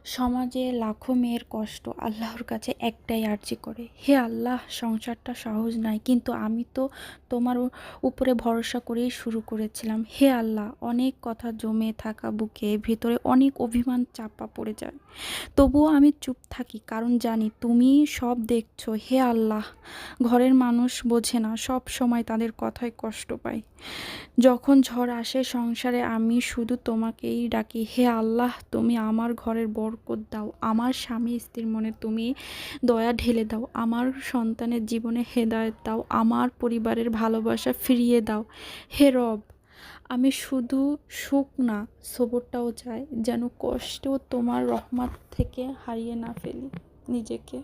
সমাজে লাখো মেয়ের কষ্ট আল্লাহর কাছে একটাই আর্জি করে, হে আল্লাহ, সংসারটা সহজ নয়, কিন্তু আমি তো তোমার উপরে ভরসা করেই শুরু করেছিলাম। হে আল্লাহ, অনেক কথা জমে থাকা বুকে ভিতরে অনেক অভিমান চাপা পড়ে যায়। তবুও আমি চুপ থাকি, কারণ জানি তুমি সব দেখছো। হে আল্লাহ, ঘরের মানুষ বোঝে না, সব সময় তাদের কথায় কষ্ট পায়। যখন ঝড় আসে সংসারে, আমি শুধু তোমাকেই ডাকি, হে আল্লাহ, তুমি আমার ঘরের বরকত দাও, আমার স্বামী স্ত্রীর মনে তুমি দয়া ঢেলে দাও, আমার সন্তানের জীবনে হেদায়েত দাও, আমার পরিবারের ভালোবাসা ফিরিয়ে দাও। হে রব, আমি শুধু সুখ না, সবরটাও চাই, যেন কষ্টেও তোমার রহমত থেকে হারিয়ে না ফেলি নিজেকে।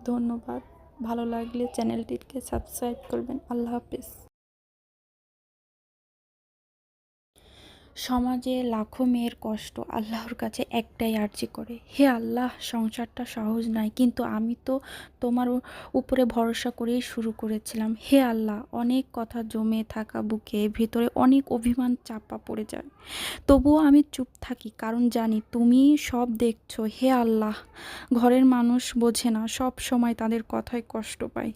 ধন্যবাদ। ভালো লাগলে চ্যানেলটিকে সাবস্ক্রাইব করবেন। আল্লাহ হাফেজ। সমাজে লাখো মেয়ের কষ্ট আল্লাহর কাছে একটাই আর্জি করে, হে আল্লাহ, সংসারটা সহজ নয়, কিন্তু আমি তো তোমার উপরে ভরসা করেই শুরু করেছিলাম। হে আল্লাহ, অনেক কথা জমে থাকা বুকে ভিতরে অনেক অভিমান চাপা পড়ে যায়। তবুও আমি চুপ থাকি, কারণ জানি তুমি সব দেখছো। হে আল্লাহ, ঘরের মানুষ বোঝে না, সব সময় তাদের কথায় কষ্ট পায়।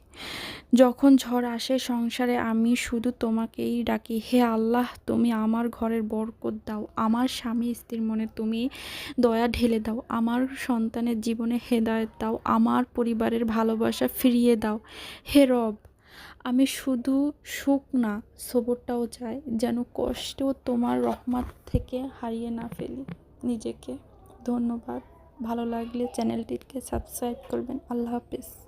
যখন ঝড় আসে সংসারে, আমি শুধু তোমাকেই ডাকি, হে আল্লাহ, তুমি আমার ঘরের বরকত দাও, আমার স্বামী স্ত্রীর মনে তুমি দয়া ঢেলে দাও, আমার সন্তানের জীবনে হেদায়েত দাও, আমার পরিবারের ভালোবাসা ফিরিয়ে দাও। হে রব, আমি শুধু সুখ না, সবরটাও চাই, যেন কষ্টেও তোমার রহমত থেকে হারিয়ে না ফেলি নিজেকে। ধন্যবাদ। ভালো লাগলে চ্যানেলটিকে সাবস্ক্রাইব করবেন। আল্লাহ হাফেজ।